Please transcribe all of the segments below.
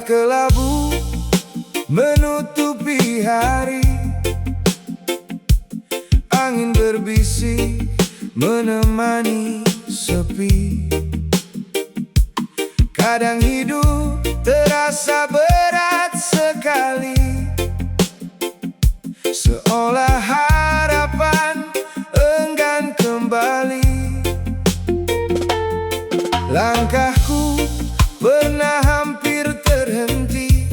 Langit kelabu menutupi hari, angin berbisik menemani sepi. Kadang hidup terasa berat sekali, seolah harapan enggan kembali. Langkahku pernah hampir terhenti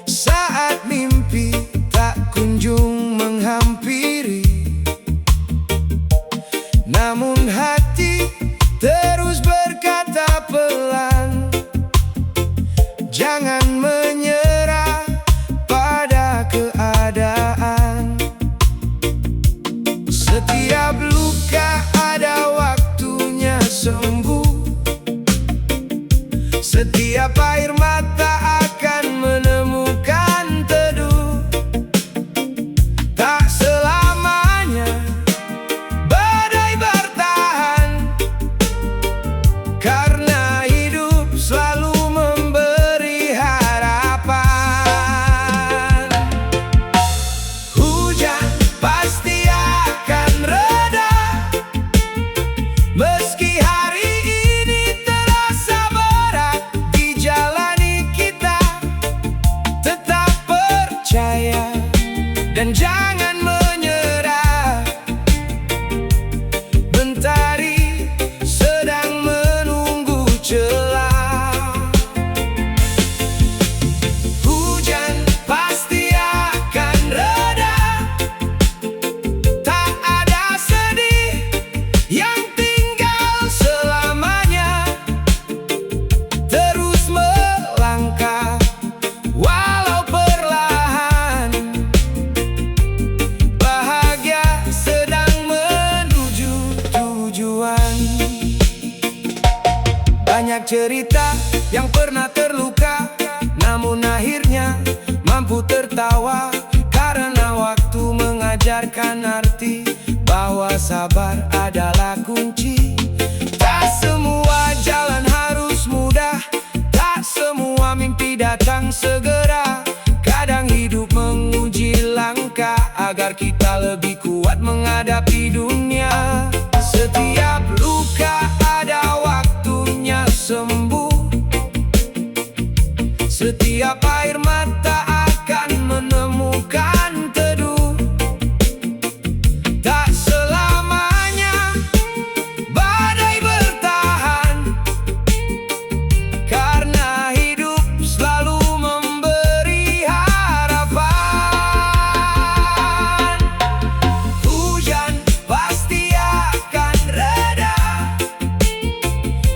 saat mimpi tak kunjung menghampiri. Namun hati terus berkata pelan, jangan menyerah pada keadaan. Setiap luka ada waktunya sembuh, setiap air mata akan menemukan teduh. Tak selamanya badai bertahan, karena hidup selalu memberi harapan. Hujan pasti akan reda, meski hari ini terasa berat dijalani kita. Tetap percaya dan jangan menyerah. Mentari sedang menunggu celah. Hujan pasti akan reda, tak ada sedih yang tinggal selamanya. Terus melangkah walau perlahan, bahagia sedang menuju tujuan. Banyak cerita yang pernah terluka, namun akhirnya mampu tertawa, karena waktu mengajarkan arti bahwa sabar adalah kunci. Tak semua jalan harus mudah, tak semua mimpi datang segera. Kadang hidup menguji langkah agar kita lebih kuat menghadapi dunia. Setiap luka ada waktunya sembuh, setiap air mata akan menemukan teduh. Tak selamanya badai bertahan, karena hidup selalu memberi harapan. Hujan pasti akan reda,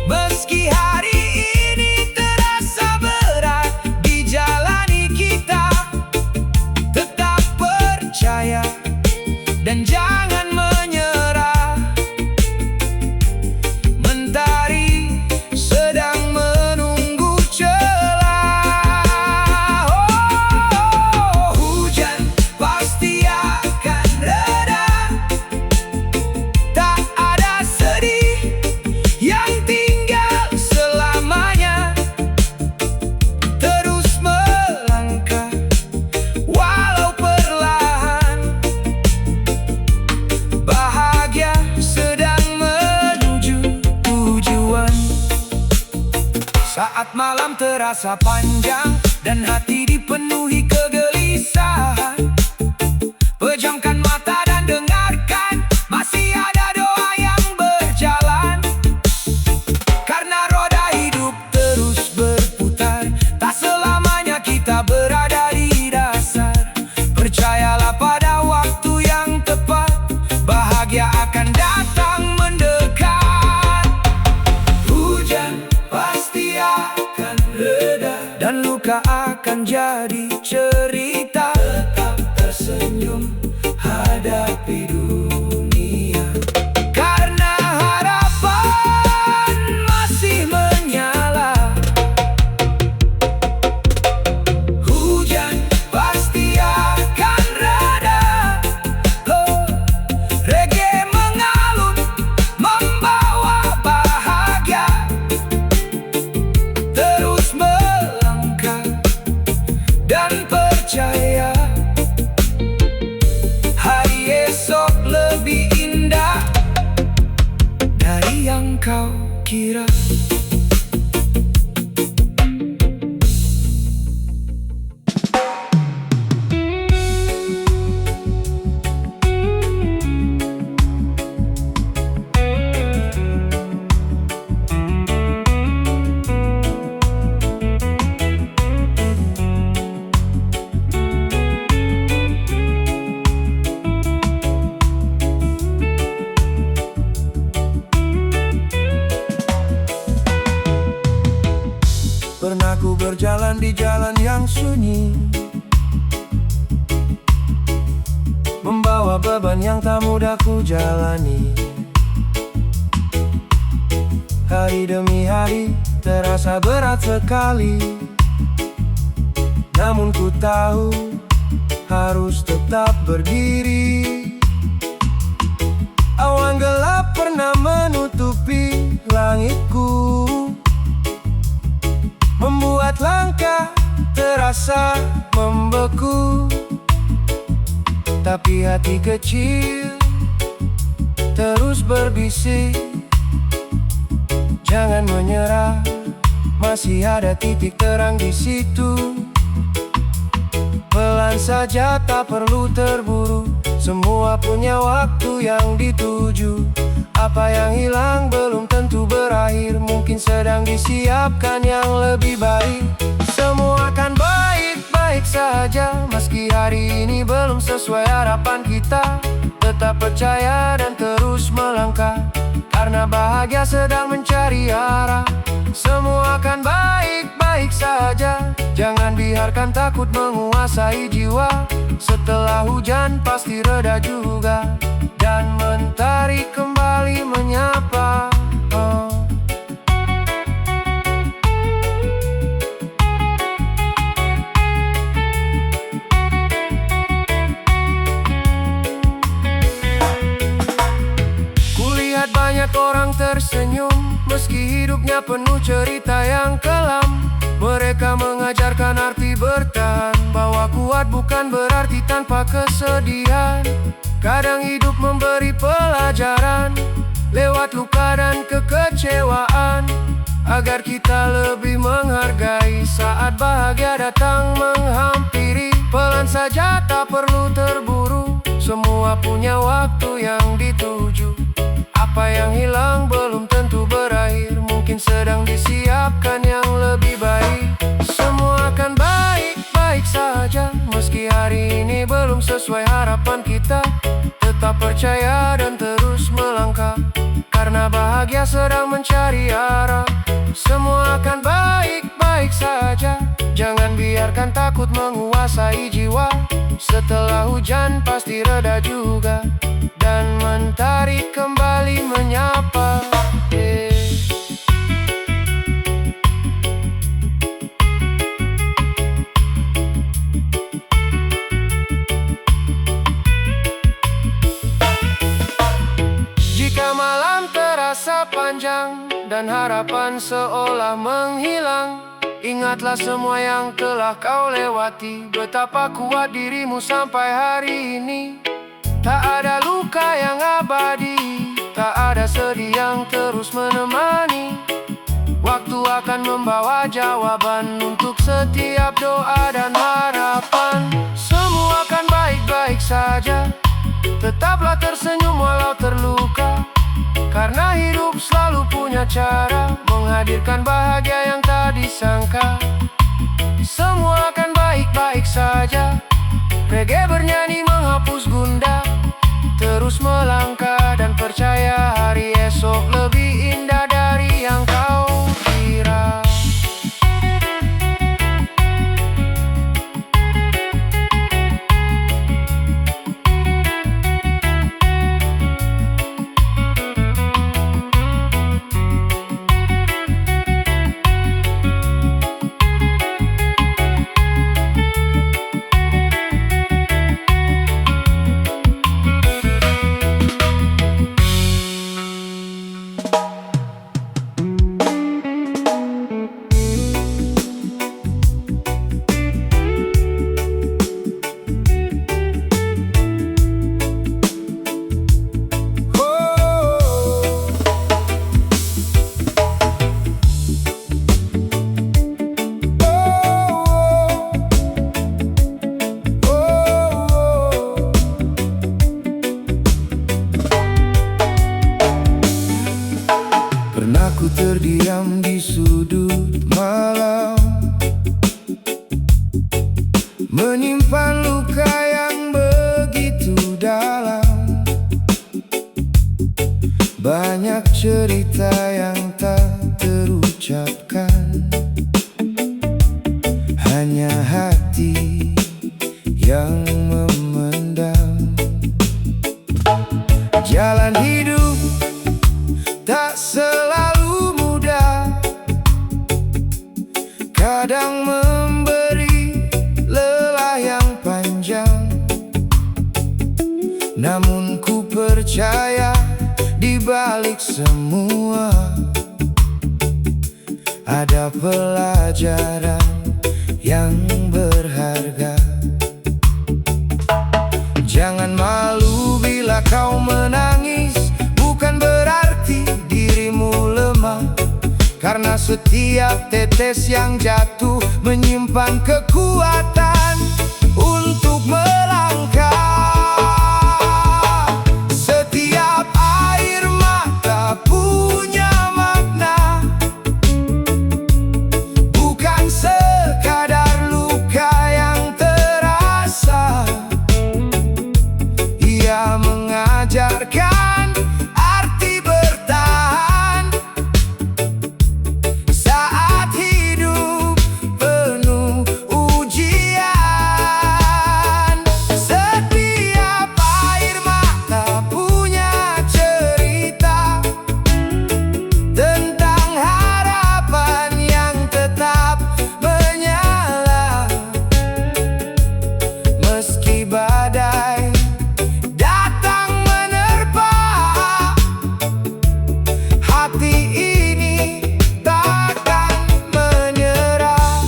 meski hari ini terasa berat dijalani kita. Tetap percaya dan jangan menyerah. Mentari sedang menunggu celah. Oh, hujan pasti akan reda, tak ada sedih yang tinggal selamanya. Terus melangkah walau perlahan, bahagia sedang menuju tujuan. Saat malam terasa panjang dan hati dipenuhi kegelisahan, pejamkan mata dan dengarkan, masih ada doa yang berjalan. Karena roda hidup terus berputar, tak selamanya kita berada di dasar. Percayalah pada waktu yang tepat, bahagia akan datang mendekat. Hujan pasti akan reda dan luka akan jadi cerita. Tetap tersenyum hadapi dunia, karena harapan masih menyala. Hujan pasti akan reda, oh, reggae mengalun membawa bahagia. Terus Pernah ku berjalan di jalan yang sunyi, membawa beban yang tak mudah ku jalani. Hari demi hari terasa berat sekali, namun ku tahu harus tetap berdiri. Awan gelap pernah menutupi langitku, membuat langkah terasa membeku. Tapi hati kecil terus berbisik, jangan menyerah, masih ada titik terang di situ. Pelan saja, tak perlu terburu, semua punya waktu yang dituju. Apa yang hilang belum tentu berakhir, mungkin sedang disiapkan yang lebih baik. Semua akan baik-baik saja, meski hari ini belum sesuai harapan kita. Tetap percaya dan terus melangkah, karena bahagia sedang mencari arah. Semua akan baik-baik saja, jangan biarkan takut menguasai jiwa. Setelah hujan pasti reda juga, dan mentari kembali menyapa. Kulihat banyak orang tersenyum, meski hidupnya penuh cerita yang kelam. Mereka mengajarkan arti bertahan, bahwa kuat bukan berarti tanpa kesedihan. Kadang hidup memberi pelajaran lewat luka dan kekecewaan, agar kita lebih menghargai saat bahagia datang menghampiri. Pelan saja, tak perlu terburu, semua punya waktu yang dituju. Apa yang hilang belum tentu berakhir, mungkin sedang disiapkan yang lebih baik. Semua akan baik-baik saja, meski hari ini belum sesuai harapan kita. Tetap percaya dan terus melangkah, karena bahagia sedang mencari arah. Semua akan baik-baik saja, jangan biarkan takut menguasai jiwa. Setelah hujan pasti reda juga, dan mentari kembali menyapa. Jika malam terasa panjang dan harapan seolah menghilang, ingatlah semua yang telah kau lewati, betapa kuat dirimu sampai hari ini. Tak ada luka yang abadi, tak ada sedih yang terus menemani. Waktu akan membawa jawaban untuk setiap doa dan harapan. Semua akan baik-baik saja, tetaplah tersenyum walau terluka, karena hidup selalu punya cara menghadirkan bahagia yang tak disangka. Semua akan baik-baik saja, reggae bernyanyi menghapus gundah. Terus melangkah dan percaya hari esok lebih indah dari yang kau kira. Ku terdiam di sudut malam, menyimpan luka yang begitu dalam. Banyak cerita yang tak terucapkan, kadang memberi lelah yang panjang. Namun ku percaya di balik semua ada pelajaran yang berharga. Jangan malu bila kau menangis, bukan berarti dirimu lemah. Karena setiap tetes yang jatuh menyimpan kekuatan untuk melangkah. Setiap air mata punya makna, bukan sekadar luka yang terasa. Ia mengajarkan arti bertahan saat hidup penuh ujian. Setiap air mata punya cerita tentang harapan yang tetap menyala. Meski badai datang menerpa, hati ini takkan menyerah.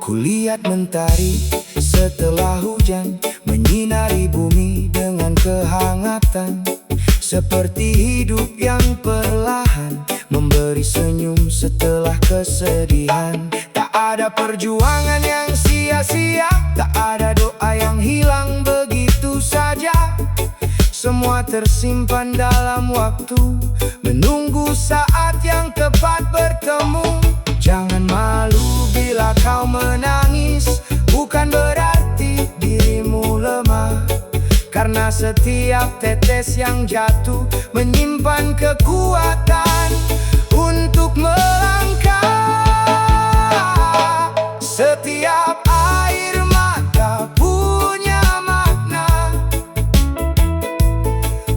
Kulihat mentari setelah hujan menyinari bumi dengan kehangatan, seperti hidup yang perlahan memberi senyum setelah kesedihan. Tak ada perjuangan yang sia-sia, tak ada doa yang hilang begitu saja. Semua tersimpan dalam waktu, menunggu saat yang tepat bertemu. Jangan malu bila kau menangis, bukan berarti dirimu lemah. Karena setiap tetes yang jatuh menyimpan kekuatan untuk melangkah. Setiap air mata punya makna,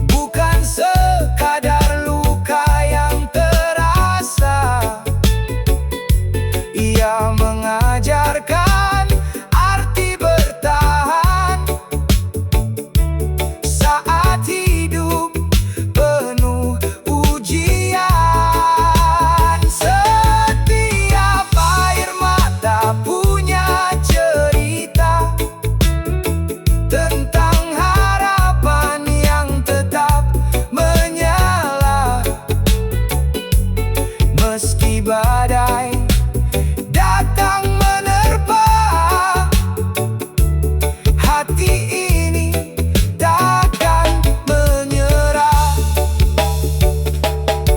bukan sekadar luka yang terasa. Ia mengajarkan arti bertahan saat hidup penuh ujian. Setiap air mata punya cerita tentang harapan yang tetap menyala. Meski badai datang menerpa, hati ini takkan menyerah.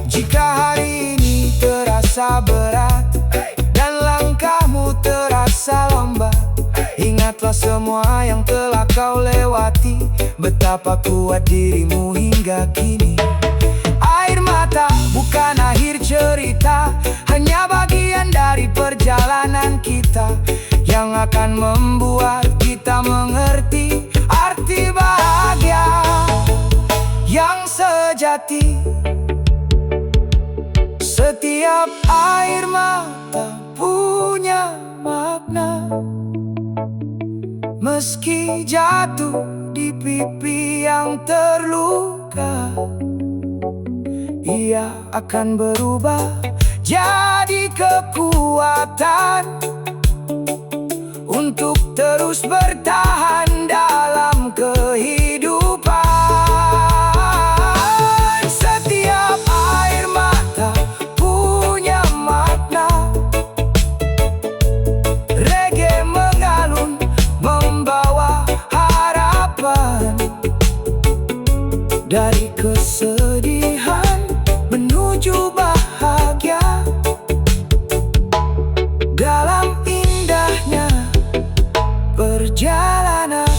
Jika hari ini terasa berat dan langkahmu terasa lambat, ingatlah semua yang telah kau lewati, betapa kuat dirimu hingga kini. Air mata bukan akhir cerita, hanya bagian dari perjalanan kita yang akan membuat kita mengerti arti bahagia yang sejati. Setiap air mata punya makna, meski jatuh di pipi yang terluka, ia akan berubah jadi kekuatan untuk terus bertahan dalam kehidupan. Setiap air mata punya makna. Reggae mengalun membawa harapan, dari kesedihan menuju bahagia. Dalam indahnya perjalanan,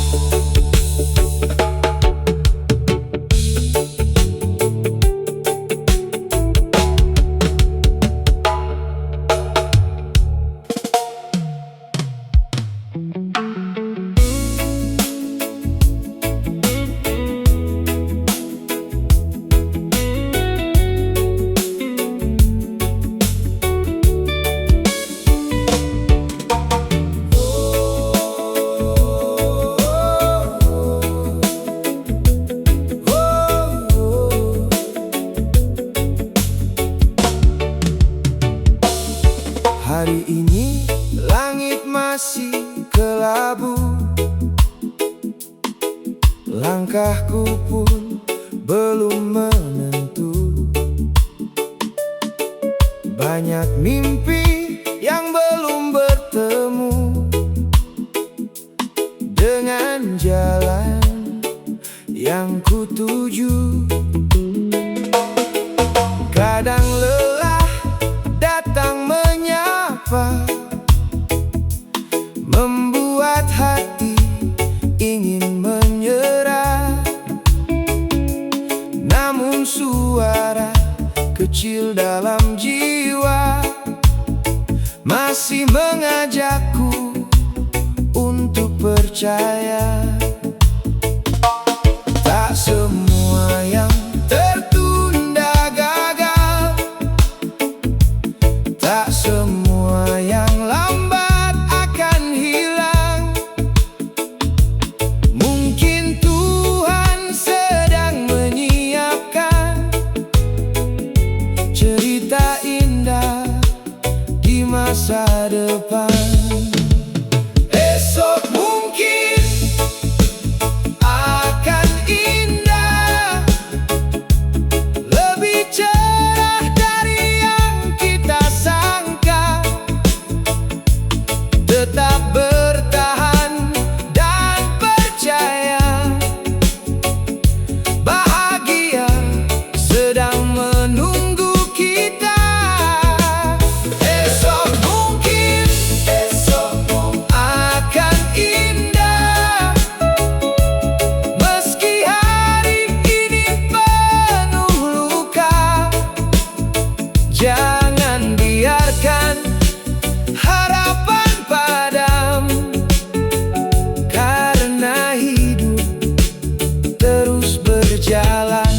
Hari ini langit masih kelabu, langkahku pun belum menentu. Banyak mimpi yang belum bertemu dengan jalan yang kutuju. Kadang lelah datang menyapa, membuat hati ingin menyerah. Namun suara kecil dalam jiwa masih mengajakku untuk percaya. Tak semua yang tertunda gagal, tak semua yang lambat akan hilang. Mungkin Tuhan sedang menyiapkan cerita indah di masa depan. Esok mungkin akan indah, lebih cerah dari yang kita sangka. Tetap bertahan dan percaya, bahagia sedang menunggu kita. Esok mungkin akan indah, meski hari ini penuh luka. Jangan biarkan harapan padam, karena hidup terus berjalan.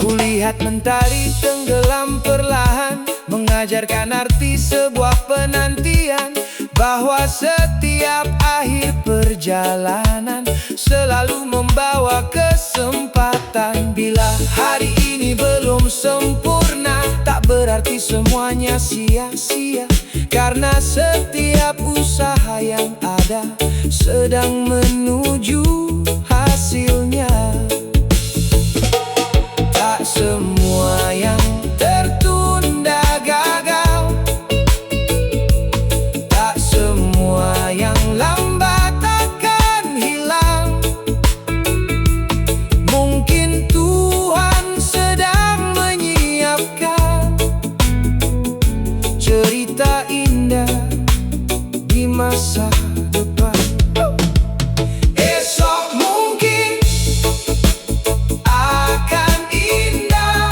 Kulihat mentari tenggelam perlahan, mengajarkan arti sebuah penantian, bahwa setiap akhir perjalanan selalu membawa kesempatan. Bila hari ini belum sempurna, tak berarti semuanya sia-sia, karena setiap usaha yang ada sedang menuju hasilnya. Tak semua yang tertunda gagal, tak semua yang lambat akan hilang. Mungkin Tuhan sedang menyiapkan cerita indah di masa depan. Esok mungkin akan indah,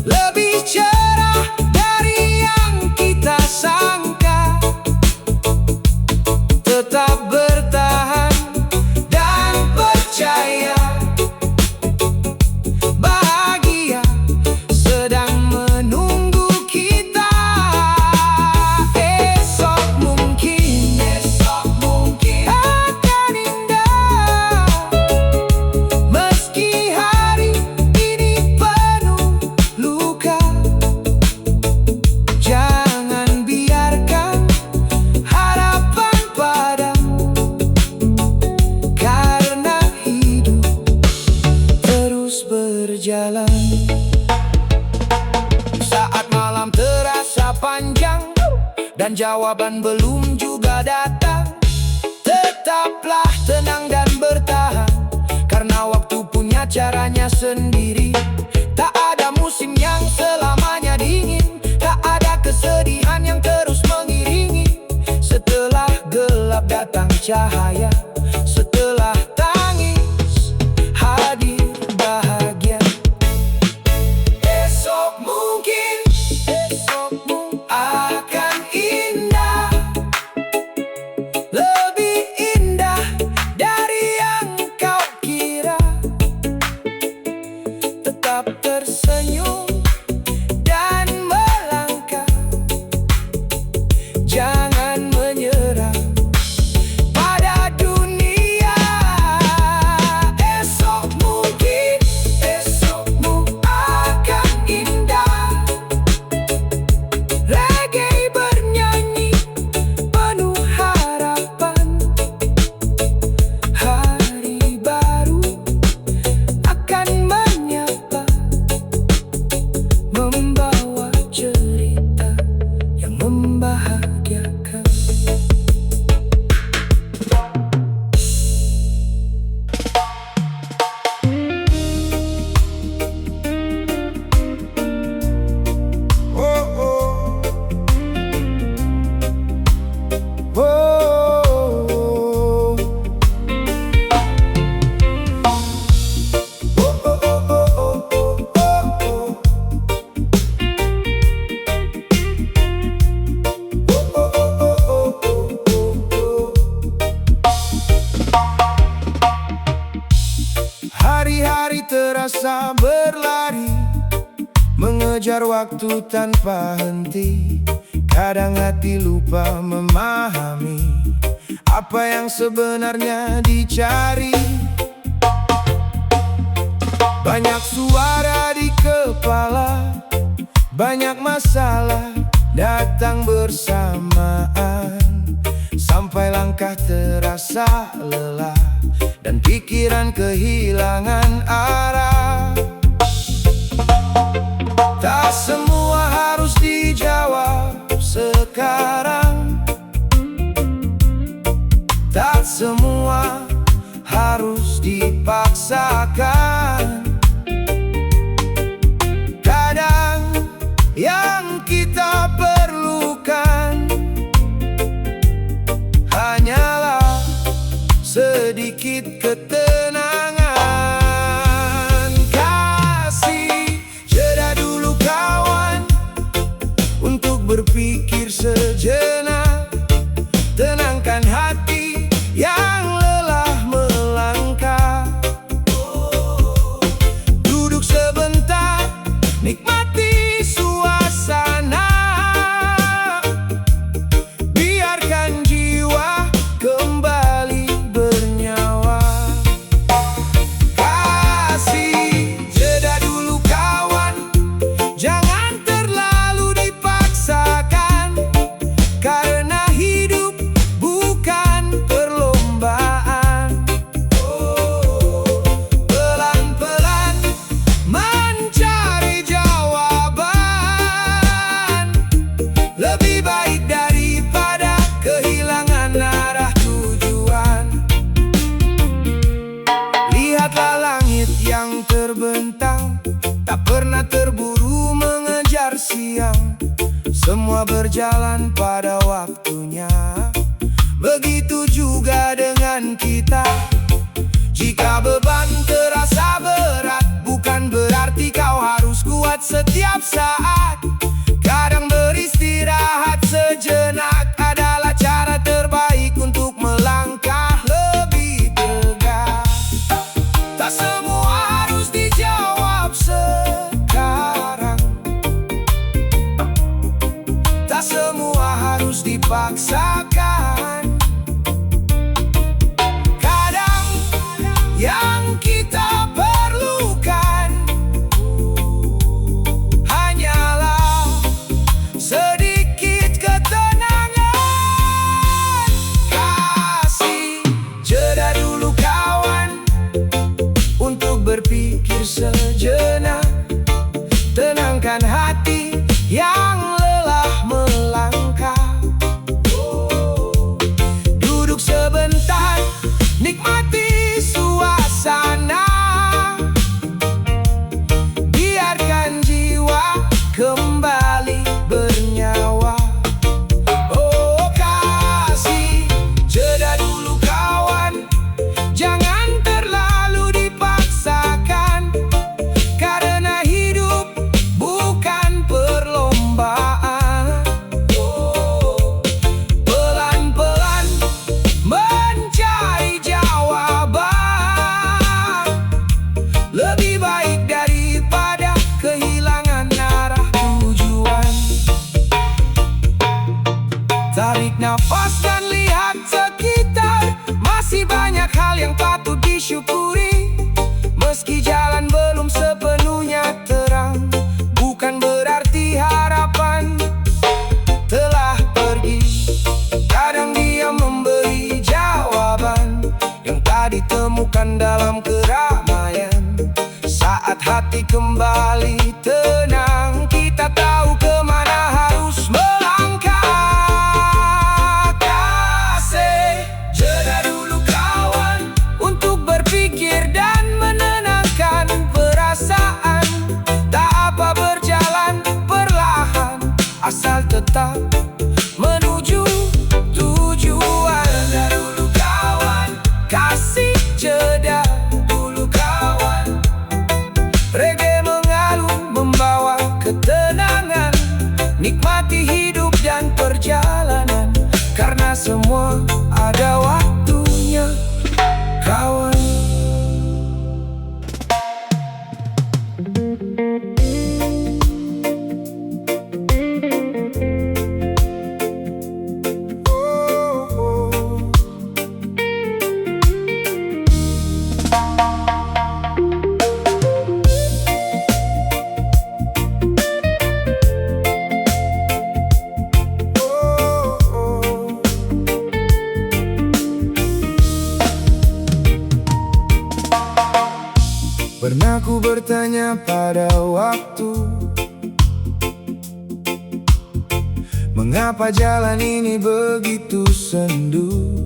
lebih cerah dari yang kita sangka. Tetap bertahan dan percaya, bahagia sedang menunggu kita. Esok mungkin akan indah, meski hari ini penuh luka. Jangan biarkan harapan padam, karena hidup terus berjalan. Saat malam terasa panjang dan jawaban belum juga datang, tetaplah tenang dan bertahan, karena waktu punya caranya sendiri. Tak ada musim yang selamanya dingin, tak ada kesedihan yang terus mengiringi. Setelah gelap datang cahaya, setelah tangis hadir bahagia. Esok mungkin akan indah, lebih indah dari yang kau kira. Tetap tersenyum dan melangkah, jangan menyerah pada dunia mengejar waktu tanpa henti. Kadang hati lupa memahami apa yang sebenarnya dicari. Banyak suara di kepala, banyak masalah datang bersamaan, sampai langkah terasa lelah dan pikiran kehilangan arah. Tak semua harus dijawab sekarang, tak semua harus dipaksakan. Kadang yang kita perlukan hanyalah sedikit ketenangan. Kasih jeda dulu kawan untuk berpikir sejenak. Tenangkan hati yang lelah melangkah. Duduk sebentar, nikmati suasana. Biarkan jiwa kembali bernyawa. Kasih jeda dulu kawan, jangan terlalu dipaksakan, karena hidup bukan perlombaan. Pelan-pelan mencari jawaban, lebih baik daripada kehilangan arah tujuan. Lihatlah langit yang terbentang, tak pernah terburu mengejar siang. Semua berjalan pada waktunya, begitu juga dengan kita. Jika beban terasa berat, bukan berarti kau harus kuat setiap saat. Kadang beristirahat sejenak adalah cara terbaik untuk melangkah lebih tegar. Tak semua harus dijawab sekarang, tak semua harus dipaksakan. Kadang yang kita perlukan hanyalah sedikit ketenangan. Kasih jeda dulu kawan untuk berpikir sejenak. Tenangkan hati yang lelah melangkah. Duduk sebentar, nikmati suasana. Biarkan jiwa kembali bernyawa. Oh, kasih jeda dulu kawan, jangan terlalu dipaksakan, karena hidup bukan perlombaan. Pelan-pelan mencari jawaban, lebih baik daripada kehilangan arah tujuan. Tarik nafas dan lihat sekitar, masih banyak hal yang patut disyukuri. Meski jalan belum sepenuhnya terang, bukan berarti harapan telah pergi. Kadang dia memberi jawaban yang tak ditemukan dalam keramaian. Saat hati kembali tenang, kita tahu kemana harus melangkah. Kasih jeda dulu kawan untuk berpikir dan menenangkan perasaan. Tak apa berjalan perlahan, asal tetap menuju tujuan. Jeda dulu kawan, kasih jeda dulu kawan. Reggae mengalun membawa ketenangan. Nikmati hidup dan perjalanan, karena semua ada waktunya kawan. hanya pada waktu. Mengapa jalan ini begitu sendu?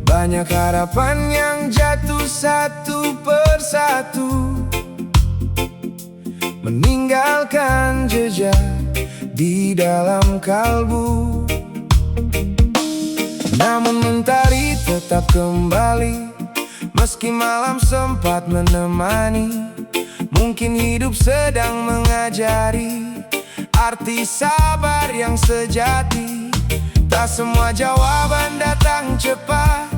Banyak harapan yang jatuh satu persatu, meninggalkan jejak di dalam kalbu. Namun mentari tetap kembali, meski malam sempat menemani. Mungkin hidup sedang mengajari arti sabar yang sejati. Tak semua jawaban datang cepat,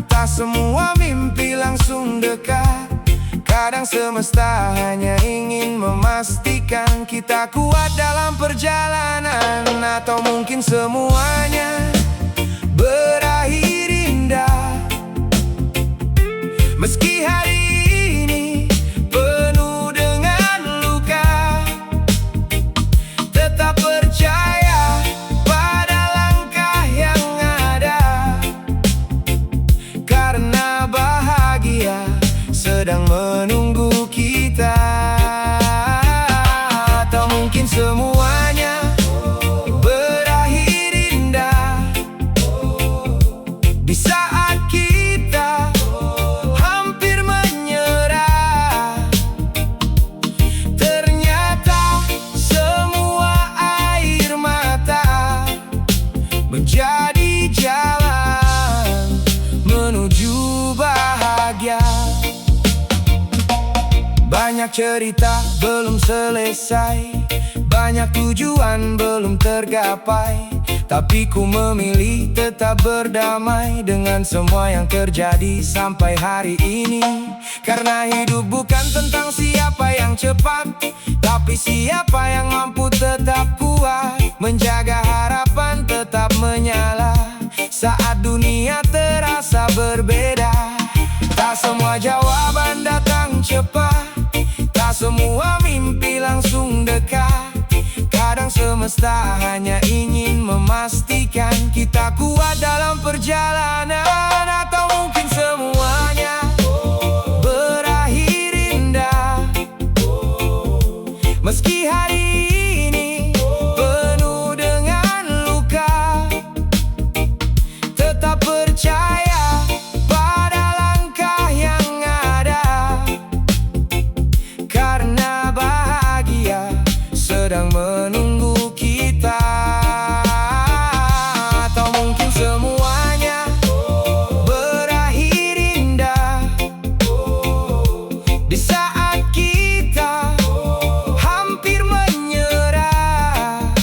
tak semua mimpi langsung dekat. Kadang semesta hanya ingin memastikan kita kuat dalam perjalanan. Atau mungkin semuanya berakhir indah, meski hari ini penuh dengan luka. Tetap percaya pada langkah yang ada, karena bahagia sedang menunggu kita. Atau mungkin semuanya berakhir indah di saat kita hampir menyerah. Ternyata semua air mata menjadi jalan menuju bahagia. Banyak cerita belum selesai, banyak tujuan belum tergapai, tapi ku memilih tetap berdamai dengan semua yang terjadi sampai hari ini. Karena hidup bukan tentang siapa yang cepat, tapi siapa yang mampu tetap kuat. Menjaga harapan tetap menyala saat dunia terasa berbeda. Tak semua jawaban datang cepat, tak semua mimpi langsung dekat. Kadang semesta hanya ingin memastikan kita kuat dalam perjalanan. Atau mungkin semuanya berakhir indah, meski hari ini penuh dengan luka. Tetap percaya pada langkah yang ada, karena bahagia sedang menunggu kita. Atau mungkin semuanya berakhir indah di saat kita hampir menyerah.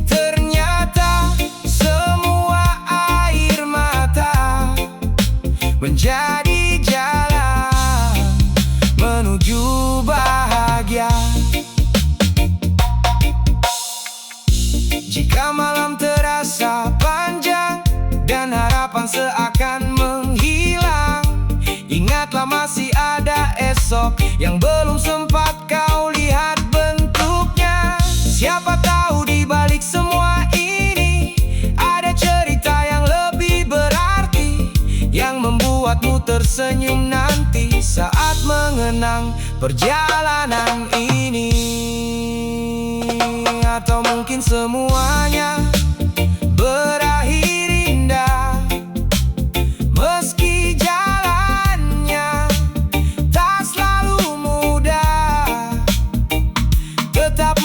Ternyata semua air mata menjadi jalan menuju bahagia. Jika malam terasa panjang dan harapan seakan menghilang, ingatlah masih ada esok yang belum sempat kau lihat bentuknya. Siapa tahu di balik semua ini ada cerita yang lebih berarti, yang membuatmu tersenyum nanti saat mengenang perjalanan ini. Atau mungkin semuanya berakhir indah, meski jalannya tak selalu mudah. Tetap